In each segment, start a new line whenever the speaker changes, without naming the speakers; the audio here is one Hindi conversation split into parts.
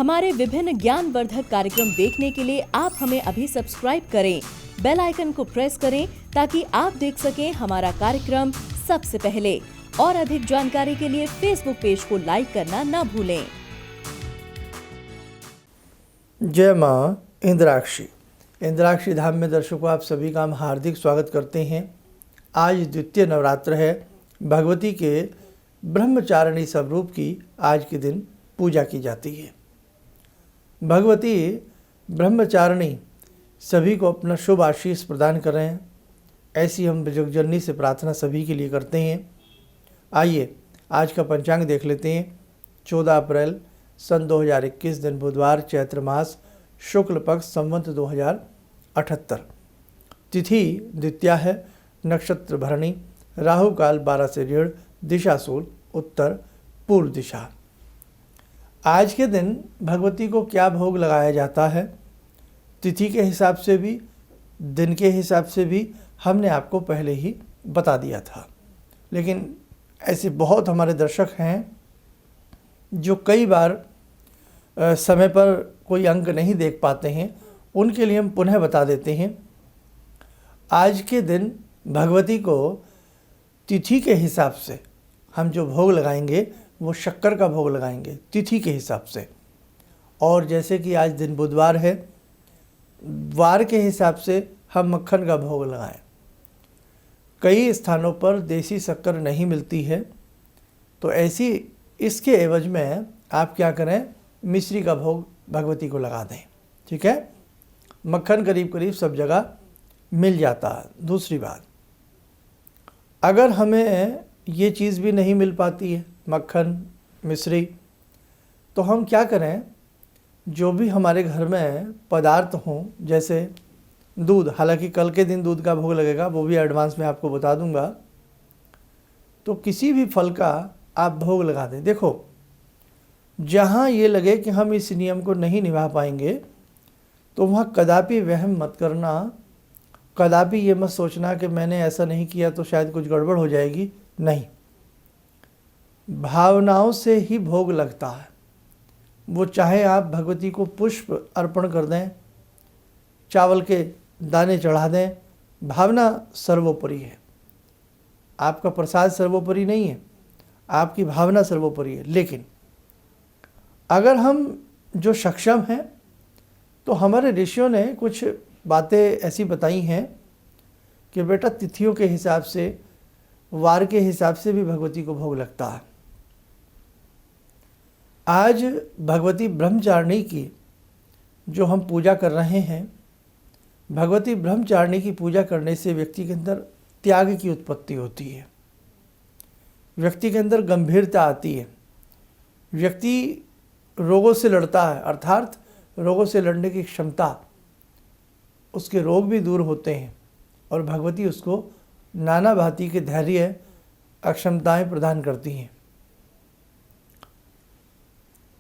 हमारे विभिन्न ज्ञानवर्धक कार्यक्रम देखने के लिए आप हमें अभी सब्सक्राइब करें, बेल आइकन को प्रेस करें ताकि आप देख सकें हमारा कार्यक्रम सबसे पहले। और अधिक जानकारी के लिए फेसबुक पेज को लाइक करना न भूलें।
जय माँ इंद्राक्षी। इंद्राक्षी धाम में दर्शकों आप सभी का हम हार्दिक स्वागत करते हैं। आज द्वितीय नवरात्र है। भगवती के ब्रह्मचारिणी स्वरूप की आज के दिन पूजा की जाती है। भगवती ब्रह्मचारिणी सभी को अपना शुभ आशीष प्रदान करें, ऐसी हम जगजननी से प्रार्थना सभी के लिए करते हैं। आइए आज का पंचांग देख लेते हैं। 14 अप्रैल सन 2021 दिन बुधवार, चैत्र मास, शुक्ल पक्ष, संवत 2078। तिथि द्वितीया है, नक्षत्र भरणी, राहु काल 12 से 1:30, दिशा सूल उत्तर पूर्व दिशा। आज के दिन भगवती को क्या भोग लगाया जाता है, तिथि के हिसाब से भी दिन के हिसाब से भी हमने आपको पहले ही बता दिया था। लेकिन ऐसे बहुत हमारे दर्शक हैं जो कई बार समय पर कोई अंक नहीं देख पाते हैं, उनके लिए हम पुनः बता देते हैं। आज के दिन भगवती को तिथि के हिसाब से हम जो भोग लगाएंगे वो शक्कर का भोग लगाएंगे तिथि के हिसाब से। और जैसे कि आज दिन बुधवार है, वार के हिसाब से हम मक्खन का भोग लगाएं। कई स्थानों पर देसी शक्कर नहीं मिलती है, तो ऐसी इसके एवज में आप क्या करें, मिश्री का भोग भगवती को लगा दें। ठीक है, मक्खन करीब करीब सब जगह मिल जाता है। दूसरी बात, अगर हमें ये चीज़ भी नहीं मिल पाती है, मक्खन मिश्री, तो हम क्या करें, जो भी हमारे घर में पदार्थ हों, जैसे दूध, हालांकि कल के दिन दूध का भोग लगेगा, वो भी एडवांस में आपको बता दूंगा, तो किसी भी फल का आप भोग लगा दें। देखो, जहाँ ये लगे कि हम इस नियम को नहीं निभा पाएंगे, तो वहाँ कदापि वहम मत करना, कदापि ये मत सोचना कि मैंने ऐसा नहीं किया तो शायद कुछ गड़बड़ हो जाएगी। नहीं, भावनाओं से ही भोग लगता है। वो चाहे आप भगवती को पुष्प अर्पण कर दें, चावल के दाने चढ़ा दें, भावना सर्वोपरि है। आपका प्रसाद सर्वोपरि नहीं है, आपकी भावना सर्वोपरि है। लेकिन अगर हम जो सक्षम हैं, तो हमारे ऋषियों ने कुछ बातें ऐसी बताई हैं कि बेटा तिथियों के हिसाब से, वार के हिसाब से भी भगवती को भोग लगता है। आज भगवती ब्रह्मचारिणी की जो हम पूजा कर रहे हैं, भगवती ब्रह्मचारिणी की पूजा करने से व्यक्ति के अंदर त्याग की उत्पत्ति होती है, व्यक्ति के अंदर गंभीरता आती है, व्यक्ति रोगों से लड़ता है, अर्थात रोगों से लड़ने की क्षमता, उसके रोग भी दूर होते हैं और भगवती उसको नाना भांति के धैर्य अक्षमताएं प्रदान करती हैं।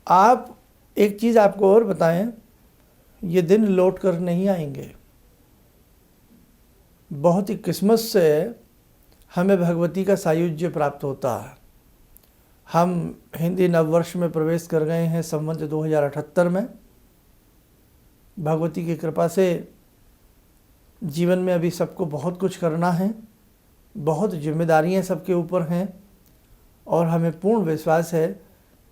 आप एक चीज़ आपको और बताएं, ये दिन लौट कर नहीं आएंगे। बहुत ही किस्मत से हमें भगवती का सायुज्य प्राप्त होता है। हम हिंदी नववर्ष में प्रवेश कर गए हैं संवत 2078 में। भगवती की कृपा से जीवन में अभी सबको बहुत कुछ करना है, बहुत जिम्मेदारियां सबके ऊपर हैं, और हमें पूर्ण विश्वास है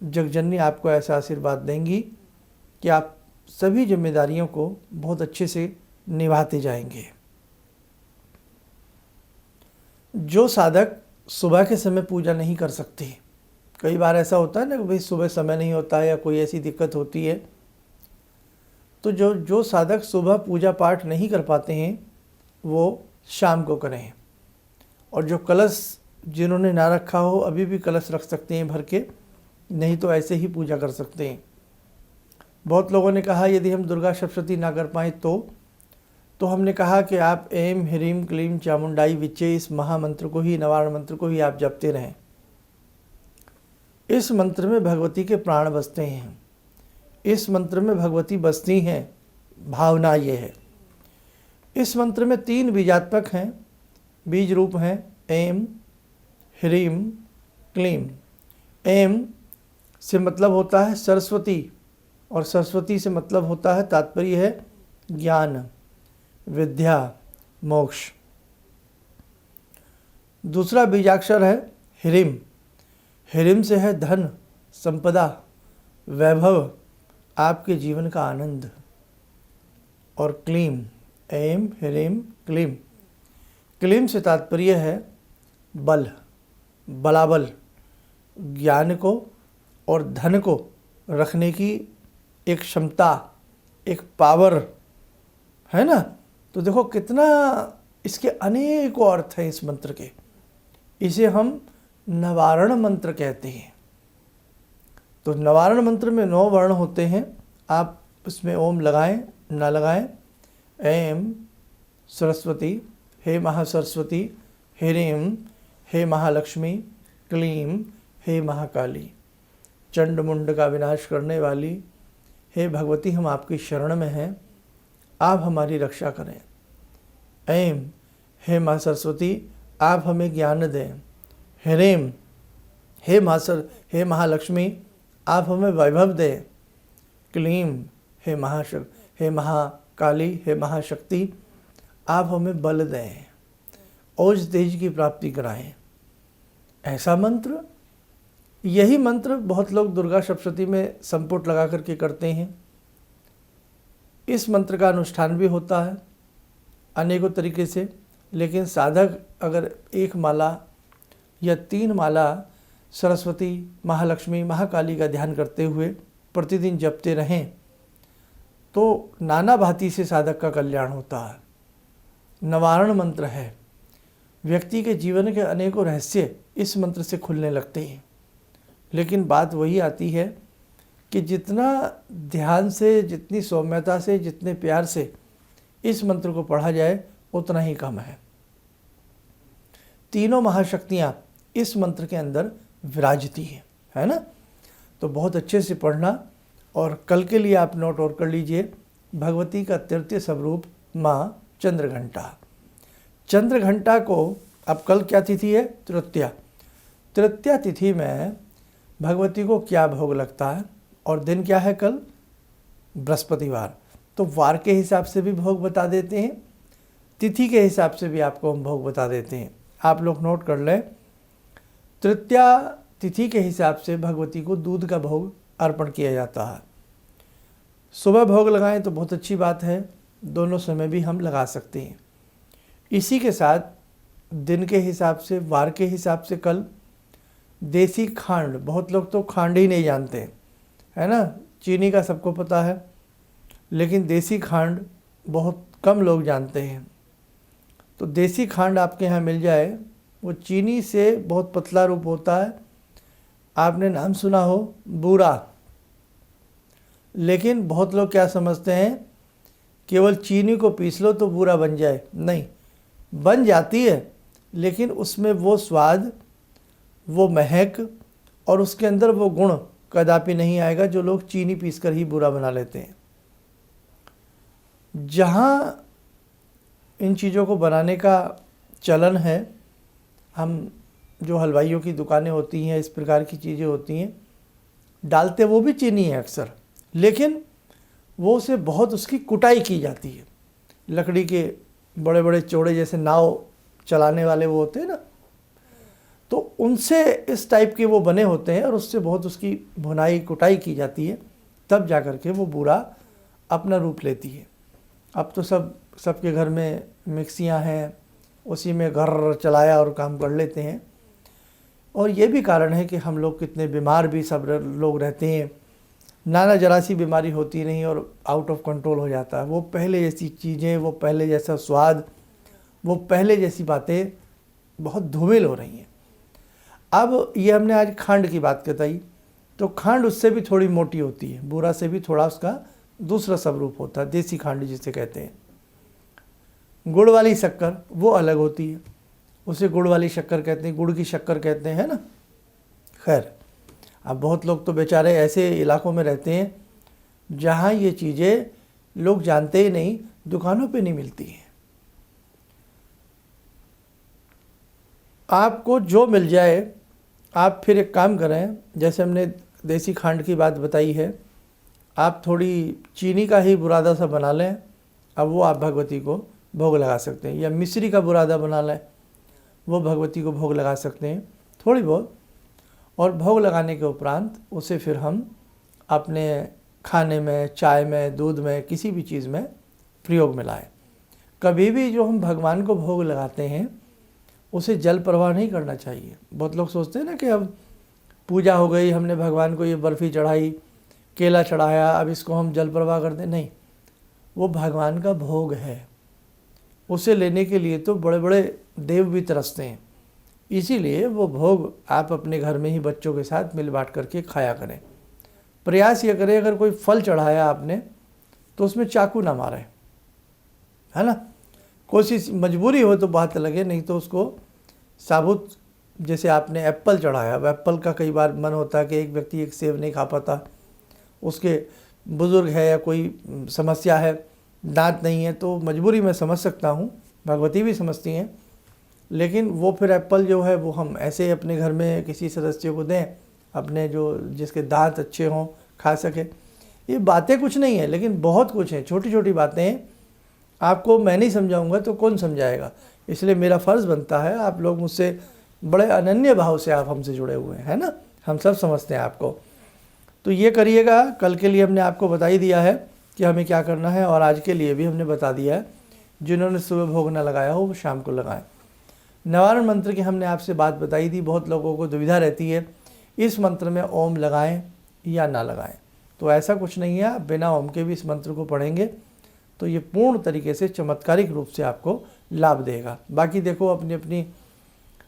जगजननी आपको ऐसा आशीर्वाद देंगी कि आप सभी जिम्मेदारियों को बहुत अच्छे से निभाते जाएंगे। जो साधक सुबह के समय पूजा नहीं कर सकते, कई बार ऐसा होता है ना कि भाई सुबह समय नहीं होता है या कोई ऐसी दिक्कत होती है, तो जो साधक सुबह पूजा पाठ नहीं कर पाते हैं वो शाम को करें। और जो कलश जिन्होंने ना रखा हो, अभी भी कलश रख सकते हैं भर के, नहीं तो ऐसे ही पूजा कर सकते हैं। बहुत लोगों ने कहा यदि हम दुर्गा सप्तशती ना कर पाएँ तो हमने कहा कि आप ऐं ह्रीं क्लीं चामुंडाई विच्चे, इस महामंत्र को ही, निवारण मंत्र को ही आप जपते रहें। इस मंत्र में भगवती के प्राण बसते हैं, इस मंत्र में भगवती बसती हैं। भावना ये है। इस मंत्र में 3 बीजात्मक हैं, बीज रूप हैं, ऐं ह्रीं क्लीं। ऐं से मतलब होता है सरस्वती, और सरस्वती से मतलब होता है, तात्पर्य है ज्ञान, विद्या, मोक्ष। दूसरा बीजाक्षर है ह्रीम। ह्रीम से है धन, संपदा, वैभव, आपके जीवन का आनंद। और क्लीम, ऐम ह्रीम क्लीम। क्लीम से तात्पर्य है बल, बलाबल, ज्ञान को और धन को रखने की एक क्षमता, एक पावर, है ना। तो देखो कितना इसके अनेकों अर्थ हैं इस मंत्र के। इसे हम नवारण मंत्र कहते हैं। तो नवारण मंत्र में 9 वर्ण होते हैं। आप उसमें ओम लगाएं ना लगाएं। ऐम सरस्वती, हे महासरस्वती, ह्रीम, हे महालक्ष्मी, क्लीम, हे महाकाली, चंड मुंड का विनाश करने वाली, हे भगवती हम आपकी शरण में हैं, आप हमारी रक्षा करें। ऐम, हे माँ सरस्वती आप हमें ज्ञान दें। ह्रीम, हे महालक्ष्मी आप हमें वैभव दें। क्लीम, हे महाकाली, हे महाशक्ति आप हमें बल दें, ओज तेज की प्राप्ति कराएं। ऐसा मंत्र, यही मंत्र बहुत लोग दुर्गा सप्तशती में संपुट लगा करके करते हैं। इस मंत्र का अनुष्ठान भी होता है अनेकों तरीके से, लेकिन साधक अगर 1 माला या 3 माला सरस्वती, महालक्ष्मी, महाकाली का ध्यान करते हुए प्रतिदिन जपते रहें तो नाना भांति से साधक का कल्याण होता है। नवारण मंत्र है। व्यक्ति के जीवन के अनेकों रहस्य इस मंत्र से खुलने लगते हैं। लेकिन बात वही आती है कि जितना ध्यान से, जितनी सौम्यता से, जितने प्यार से इस मंत्र को पढ़ा जाए उतना ही कम है। तीनों महाशक्तियाँ इस मंत्र के अंदर विराजती हैं, है ना। तो बहुत अच्छे से पढ़ना। और कल के लिए आप नोट और कर लीजिए, भगवती का तृतीय स्वरूप माँ चंद्रघंटा। चंद्रघंटा को, अब कल क्या तिथि है? तृतीया। तृतीया तिथि में भगवती को क्या भोग लगता है और दिन क्या है कल? बृहस्पतिवार। तो वार के हिसाब से भी भोग बता देते हैं, तिथि के हिसाब से भी आपको हम भोग बता देते हैं। आप लोग नोट कर लें। तृतीया तिथि के हिसाब से भगवती को दूध का भोग अर्पण किया जाता है। सुबह भोग लगाएं तो बहुत अच्छी बात है, दोनों समय भी हम लगा सकते हैं। इसी के साथ दिन के हिसाब से, वार के हिसाब से कल देसी खांड, बहुत लोग तो खांड ही नहीं जानते, है ना। चीनी का सबको पता है, लेकिन देसी खांड बहुत कम लोग जानते हैं। तो देसी खांड आपके यहाँ मिल जाए, वो चीनी से बहुत पतला रूप होता है। आपने नाम सुना हो बूरा, लेकिन बहुत लोग क्या समझते हैं केवल चीनी को पीस लो तो बूरा बन जाए। नहीं, बन जाती है, लेकिन उसमें वो स्वाद, वो महक और उसके अंदर वो गुण कदापि नहीं आएगा जो लोग चीनी पीसकर ही बूरा बना लेते हैं। जहाँ इन चीज़ों को बनाने का चलन है, हम जो हलवाइयों की दुकानें होती हैं, इस प्रकार की चीज़ें होती हैं, डालते वो भी चीनी है अक्सर, लेकिन वो उसे बहुत उसकी कुटाई की जाती है। लकड़ी के बड़े बड़े चौड़े जैसे नाव चलाने वाले वो होते हैं ना, तो उनसे इस टाइप के वो बने होते हैं और उससे बहुत उसकी भुनाई कुटाई की जाती है, तब जा कर के वो बूरा अपना रूप लेती है। अब तो सबके घर में मिक्सियां हैं, उसी में घर चलाया और काम कर लेते हैं। और ये भी कारण है कि हम लोग कितने बीमार भी सब लोग रहते हैं, नाना जरा सी बीमारी होती नहीं और आउट ऑफ कंट्रोल हो जाता है। वो पहले जैसी चीज़ें, वो पहले जैसा स्वाद, वो पहले जैसी बातें बहुत धूमिल हो रही हैं। अब ये हमने आज खांड की बात बताई, तो खांड उससे भी थोड़ी मोटी होती है, बूरा से भी थोड़ा उसका दूसरा स्वरूप होता है, देसी खांड जिसे कहते हैं। गुड़ वाली शक्कर वो अलग होती है, उसे गुड़ वाली शक्कर कहते हैं, गुड़ की शक्कर कहते हैं ना। खैर, अब बहुत लोग तो बेचारे ऐसे इलाकों में रहते हैं जहाँ ये चीज़ें लोग जानते ही नहीं, दुकानों पे नहीं मिलती हैं। आपको जो मिल जाए, आप फिर एक काम करें, जैसे हमने देसी खांड की बात बताई है, आप थोड़ी चीनी का ही बुरादा सा बना लें, अब वो आप भगवती को भोग लगा सकते हैं। या मिश्री का बुरादा बना लें, वो भगवती को भोग लगा सकते हैं थोड़ी बहुत। और भोग लगाने के उपरांत उसे फिर हम अपने खाने में, चाय में, दूध में, किसी भी चीज़ में प्रयोग में लाएं। कभी भी जो हम भगवान को भोग लगाते हैं उसे जल प्रवाह नहीं करना चाहिए। बहुत लोग सोचते हैं ना कि अब पूजा हो गई, हमने भगवान को ये बर्फ़ी चढ़ाई, केला चढ़ाया, अब इसको हम जल प्रवाह कर दें। नहीं, वो भगवान का भोग है, उसे लेने के लिए तो बड़े बड़े देव भी तरसते हैं। इसीलिए वो भोग आप अपने घर में ही बच्चों के साथ मिल बांट करके खाया करें। प्रयास ये करें, अगर कोई फल चढ़ाया आपने तो उसमें चाकू ना मारें, है ना। कोशिश, मजबूरी हो तो बात अलग है, नहीं तो उसको साबुत, जैसे आपने एप्पल चढ़ाया, अब एप्पल का कई बार मन होता है कि एक व्यक्ति एक सेब नहीं खा पाता, उसके बुज़ुर्ग है या कोई समस्या है, दांत नहीं है, तो मजबूरी मैं समझ सकता हूँ, भगवती भी समझती हैं। लेकिन वो फिर एप्पल जो है वो हम ऐसे अपने घर में किसी सदस्य को दें, अपने जो जिसके दांत अच्छे हों, खा सके। ये बातें कुछ नहीं है, लेकिन बहुत कुछ है, छोटी छोटी बातें हैं। आपको मैं नहीं समझाऊंगा तो कौन समझाएगा। इसलिए मेरा फ़र्ज़ बनता है, आप लोग मुझसे बड़े अनन्य भाव से आप हमसे जुड़े हुए हैं, है ना, हम सब समझते हैं आपको। तो ये करिएगा। कल के लिए हमने आपको बता ही दिया है कि हमें क्या करना है, और आज के लिए भी हमने बता दिया है। जिन्होंने सुबह भोग न लगाया हो वो शाम को लगाएं। निवारण मंत्र की हमने आपसे बात बताई थी। बहुत लोगों को दुविधा रहती है इस मंत्र में ओम लगाएं या ना लगाएं, तो ऐसा कुछ नहीं है। आप बिना ओम के भी इस मंत्र को पढ़ेंगे तो ये पूर्ण तरीके से चमत्कारिक रूप से आपको लाभ देगा। बाकी देखो, अपनी अपनी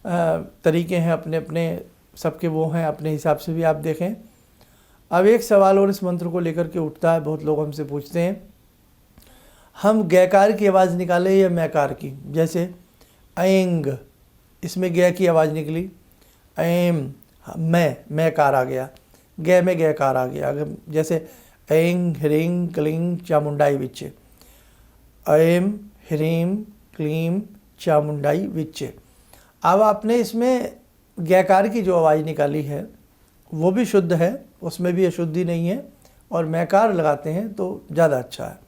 तरीके हैं, अपने अपने सबके वो हैं, अपने हिसाब से भी आप देखें। अब एक सवाल और इस मंत्र को लेकर के उठता है, बहुत लोग हमसे पूछते हैं, हम गैकार की आवाज़ निकालें या मैकार की। जैसे ऐंग, इसमें गै की आवाज़ निकली, ऐम मैकार आ गया, गै में गैकार आ गया। अगर जैसे ऐंग ह्रीं क्लीं चामुंडाई विच्चे, ऐम ह्रीं क्लीं चामुंडाई विच्चे। अब आपने इसमें गैकार की जो आवाज़ निकाली है वो भी शुद्ध है, उसमें भी अशुद्धि नहीं है, और मैकार लगाते हैं तो ज़्यादा अच्छा है।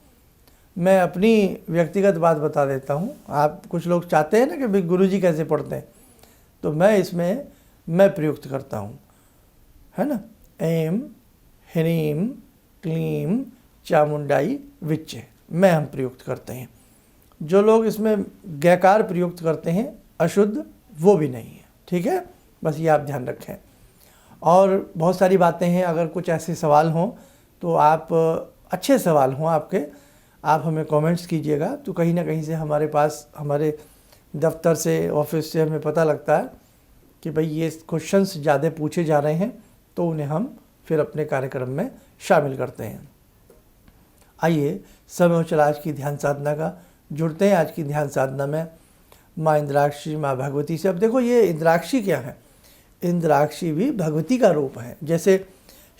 मैं अपनी व्यक्तिगत बात बता देता हूँ। आप कुछ लोग चाहते हैं ना कि भाई गुरुजी कैसे पढ़ते हैं, तो मैं इसमें मैं प्रयुक्त करता हूँ, है ना। ऐम ह्रीं क्लीं चामुंडाई विच्चे, मैं हम प्रयुक्त करते हैं। जो लोग इसमें गैकार प्रयुक्त करते हैं अशुद्ध, वो भी नहीं है, ठीक है। बस ये आप ध्यान रखें। और बहुत सारी बातें हैं, अगर कुछ ऐसे सवाल हों तो आप, अच्छे सवाल हों आपके, आप हमें कमेंट्स कीजिएगा। तो कहीं ना कहीं से हमारे पास, हमारे दफ्तर से, ऑफिस से हमें पता लगता है कि भाई ये क्वेश्चंस ज़्यादा पूछे जा रहे हैं, तो उन्हें हम फिर अपने कार्यक्रम में शामिल करते हैं। आइए समय हो चला आज की ध्यान साधना का, जुड़ते हैं आज की ध्यान साधना में माँ इंद्राक्षी, माँ भगवती से। अब देखो, ये इंद्राक्षी क्या है, इंद्राक्षी भी भगवती का रूप है। जैसे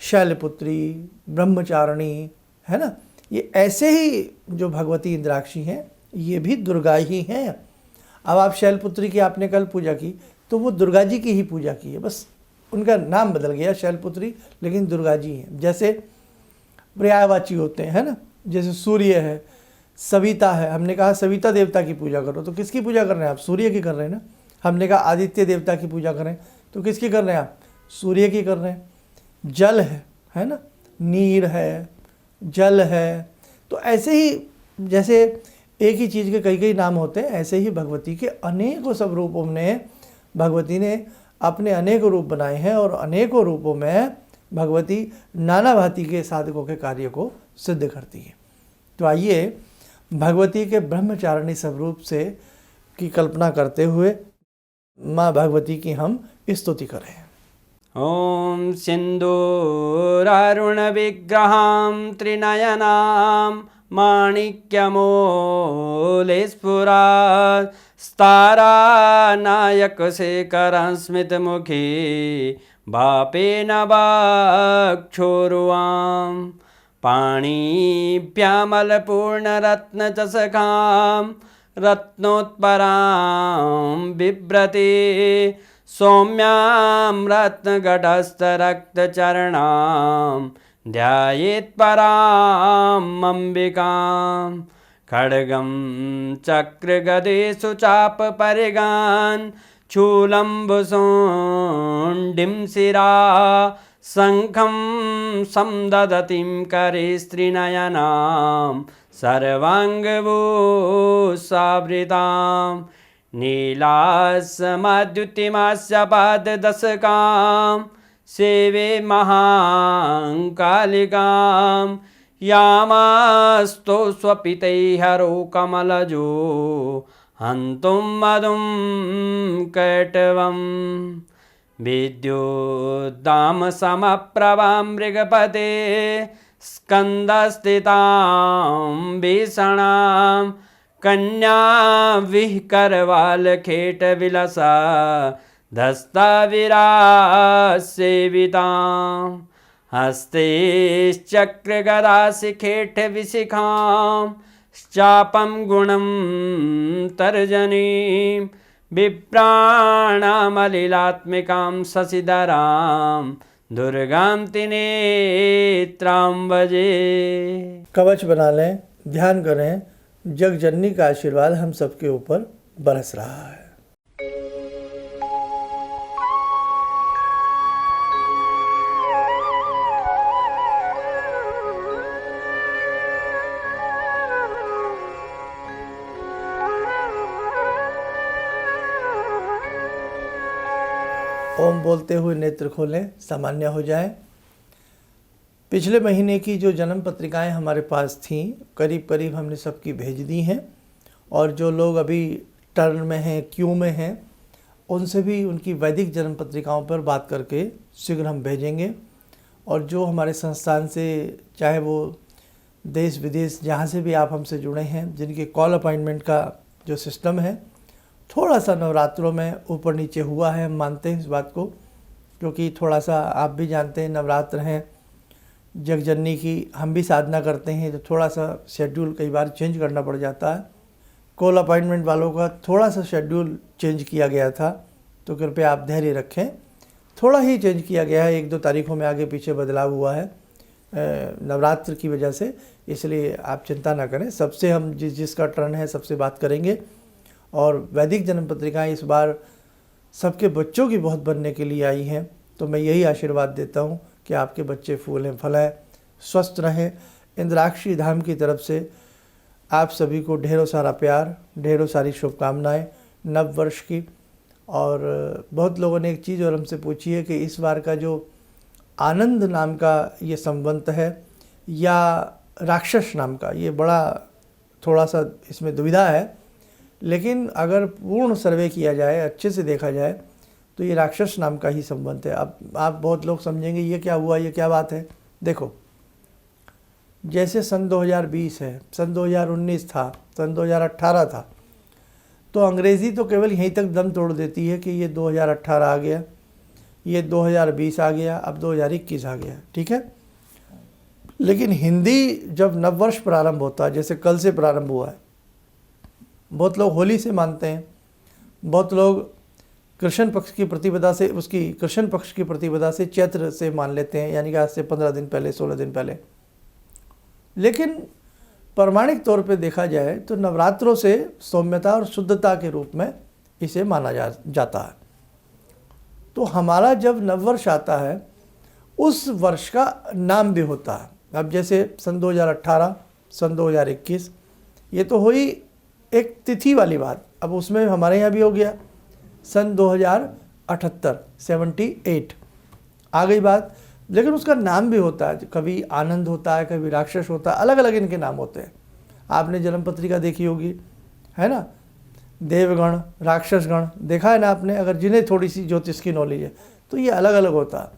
शैलपुत्री, ब्रह्मचारिणी, है ना, ये ऐसे ही जो भगवती इंद्राक्षी हैं ये भी दुर्गा ही हैं। अब आप शैलपुत्री की आपने कल पूजा की तो वो दुर्गा जी की ही पूजा की है, बस उनका नाम बदल गया शैलपुत्री, लेकिन दुर्गा जी हैं। जैसे पर्यायवाची होते हैं, है ना, जैसे सूर्य है, सविता है। हमने कहा सविता देवता की पूजा करो, तो किसकी पूजा कर रहे हैं आप? सूर्य की कर रहे हैं ना। हमने कहा आदित्य देवता की पूजा करें, तो किसकी कर रहे हैं आप? सूर्य की कर रहे हैं। जल है ना, नीर है, जल है। तो ऐसे ही जैसे एक ही चीज़ के कई कई नाम होते हैं, ऐसे ही भगवती के अनेकों सब रूपों में भगवती ने अपने अनेकों रूप बनाए हैं, और अनेकों रूपों में भगवती नाना भांति के साधकों के कार्य को सिद्ध करती है। तो आइए भगवती के ब्रह्मचारिणी स्वरूप से की कल्पना करते हुए माँ भगवती की हम स्तुति करें।
ॐ सिन्दूरारुणविग्रहां त्रिनयनां माणिक्यमूलस्फुरात् स्तारानायकशेखरं स्मितमुखी भापेन वाक्षोरुवां पाणिभ्यामलपूर्णरत्नचषकां रत्नोत्परां बिभ्रति सौम्यां रत्नघटस्थरक्तचरणां ध्यायेत्पराम् अम्बिकां खड्गं चक्रगदेषु चापपरिगान् शूलम्बुशोण्डिं शिरा शङ्खं समदधतीं करे स्त्रीनयनां सर्वाङ्गभूषावृतां नीलासमद्युतिमास्य पाददशकां सेवे महाकालिकां यामास्तो स्वपितैहरो कमलजो हन्तुं मधुं कैटवम् विद्युद्दाम समप्रभां मृगपते स्कन्दस्थितां भीषणां कन्या विहकरवालखेटविलसा धस्ताविरासेवितां हस्तैश्चक्रगदाशिखेटविशिखां चापं गुणं तर्जनीं विप्राणामलिलात्मिकां शशिधरां दुर्गां त्रिनेत्रां भजे।
कवच बना लें, ध्यान करें, जगजननी का आशीर्वाद हम सबके ऊपर बरस रहा है। ओम बोलते हुए नेत्र खोलें, सामान्य हो जाए। पिछले महीने की जो जन्म पत्रिकाएं हमारे पास थीं, करीब करीब हमने सबकी भेज दी हैं, और जो लोग अभी टर्न में हैं, क्यू में हैं, उनसे भी उनकी वैदिक जन्म पत्रिकाओं पर बात करके शीघ्र हम भेजेंगे। और जो हमारे संस्थान से, चाहे वो देश विदेश जहाँ से भी आप हमसे जुड़े हैं, जिनके कॉल अपॉइंटमेंट का जो सिस्टम है थोड़ा सा नवरात्रों में ऊपर नीचे हुआ है, हम मानते हैं इस बात को, क्योंकि थोड़ा सा आप भी जानते हैं नवरात्र हैं, जगजननी की हम भी साधना करते हैं, तो थोड़ा सा शेड्यूल कई बार चेंज करना पड़ जाता है। कॉल अपॉइंटमेंट वालों का थोड़ा सा शेड्यूल चेंज किया गया था, तो कृपया आप धैर्य रखें। थोड़ा ही चेंज किया गया है, 1-2 तारीखों में आगे पीछे बदलाव हुआ है नवरात्र की वजह से, इसलिए आप चिंता ना करें। सबसे हम जिसका टर्न है सबसे बात करेंगे। और वैदिक जन्म पत्रिकाएँ इस बार सबके बच्चों की बहुत बनने के लिए आई हैं, तो मैं यही आशीर्वाद देता हूँ कि आपके बच्चे फूलें फलें, स्वस्थ रहें। इंद्राक्षी धाम की तरफ से आप सभी को ढेरों सारा प्यार, ढेरों सारी शुभकामनाएं नव वर्ष की। और बहुत लोगों ने एक चीज़ और हमसे पूछी है कि इस बार का जो आनंद नाम का ये संवंत है या राक्षस नाम का, ये बड़ा थोड़ा सा इसमें दुविधा है, लेकिन अगर पूर्ण सर्वे किया जाए, अच्छे से देखा जाए, तो ये राक्षस नाम का ही संबंध है। अब आप बहुत लोग समझेंगे ये क्या हुआ, ये क्या बात है। देखो, जैसे सन 2020 है, सन 2019 था, सन 2018 था, तो अंग्रेज़ी तो केवल यहीं तक दम तोड़ देती है कि ये 2018 आ गया, ये 2020 आ गया, अब 2021 आ गया, ठीक है। लेकिन हिंदी जब नववर्ष प्रारंभ होता है, जैसे कल से प्रारंभ हुआ है, बहुत लोग होली से मानते हैं, बहुत लोग कृष्ण पक्ष की प्रतिपदा से, उसकी कृष्ण पक्ष की प्रतिपदा से चैत्र से मान लेते हैं, यानी कि आज से 15 दिन पहले, 16 दिन पहले। लेकिन प्रमाणिक तौर पे देखा जाए तो नवरात्रों से सौम्यता और शुद्धता के रूप में इसे माना जाता है। तो हमारा जब नववर्ष आता है, उस वर्ष का नाम भी होता है। अब जैसे सन 2018, सन 2021, ये तो हुई एक तिथि वाली बात। अब उसमें हमारे यहाँ भी हो गया सन 2078, 78 आ गई बात। लेकिन उसका नाम भी होता है, कभी आनंद होता है, कभी राक्षस होता है, अलग अलग इनके नाम होते हैं। आपने जन्म पत्रिका देखी होगी, है ना, देवगण, राक्षसगण देखा है ना आपने, अगर जिन्हें थोड़ी सी ज्योतिष की नॉलेज है, तो ये अलग अलग होता है।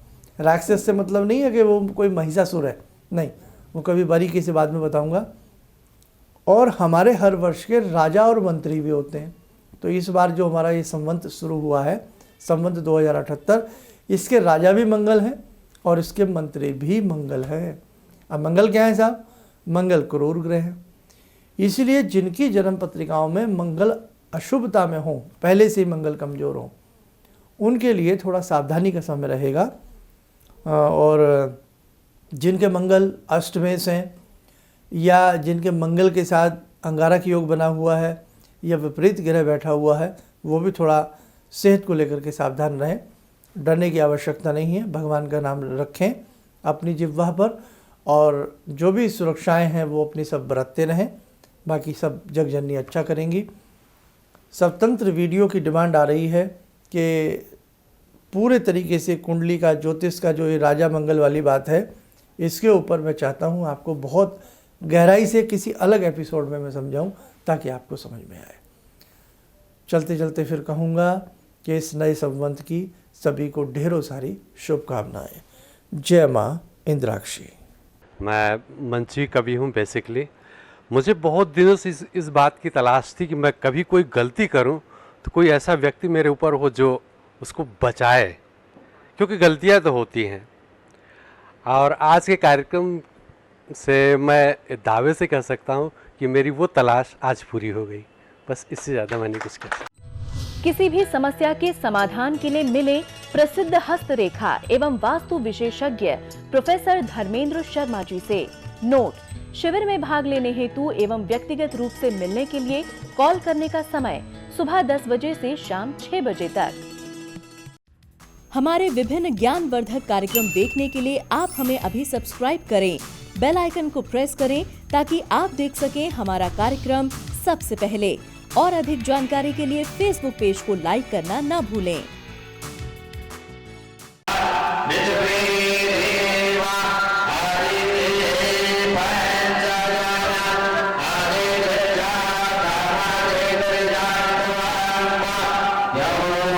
राक्षस से मतलब नहीं है कि वो कोई महिषासुर है, नहीं, वो कभी बारीकी से बाद में बताऊंगा। और हमारे हर वर्ष के राजा और मंत्री भी होते हैं। तो इस बार जो हमारा ये संवंत शुरू हुआ है, संवंत 2078, इसके राजा भी मंगल हैं और इसके मंत्री भी मंगल हैं। अब मंगल क्या है साहब? मंगल क्रूर ग्रह है। इसलिए जिनकी जन्म पत्रिकाओं में मंगल अशुभता में हो, पहले से ही मंगल कमज़ोर हो, उनके लिए थोड़ा सावधानी का समय रहेगा। और जिनके मंगल अष्टमेश हैं या जिनके मंगल के साथ अंगारक योग बना हुआ है या विपरीत ग्रह बैठा हुआ है, वो भी थोड़ा सेहत को लेकर के सावधान रहें। डरने की आवश्यकता नहीं है, भगवान का नाम रखें अपनी जिह्वा पर और जो भी सुरक्षाएं हैं वो अपनी सब बरतते रहें। बाकी सब जग जननी अच्छा करेंगी। स्वतंत्र वीडियो की डिमांड आ रही है कि पूरे तरीके से कुंडली का, ज्योतिष का जो ये राजा मंगल वाली बात है, इसके ऊपर मैं चाहता हूँ आपको बहुत गहराई से किसी अलग एपिसोड में मैं समझाऊँ ताकि आपको समझ में आए। चलते चलते फिर कहूँगा कि इस नए संवत की सभी को ढेरों सारी शुभकामनाएं। जय माँ इंद्राक्षी।
मैं मंची कवि हूँ बेसिकली। मुझे बहुत दिनों से इस बात की तलाश थी कि मैं कभी कोई गलती करूँ तो कोई ऐसा व्यक्ति मेरे ऊपर हो जो उसको बचाए, क्योंकि गलतियाँ तो होती हैं। और आज के कार्यक्रम से मैं दावे से कह सकता हूँ कि मेरी वो तलाश आज पूरी हो गई। बस इससे ज़्यादा मैंने कुछ कहा।
किसी भी समस्या के समाधान के लिए मिले प्रसिद्ध हस्तरेखा एवं वास्तु विशेषज्ञ प्रोफेसर धर्मेंद्र शर्मा जी से। नोट: शिविर में भाग लेने हेतु एवं व्यक्तिगत रूप से मिलने के लिए कॉल करने का समय सुबह 10 बजे से शाम 6 बजे तक। हमारे विभिन्न ज्ञानवर्धक कार्यक्रम देखने के लिए आप हमें अभी सब्सक्राइब करें, बेल आइकन को प्रेस करें ताकि आप देख सकें हमारा कार्यक्रम सबसे पहले। और अधिक जानकारी के लिए फेसबुक पेज को लाइक करना न भूलें।
Yo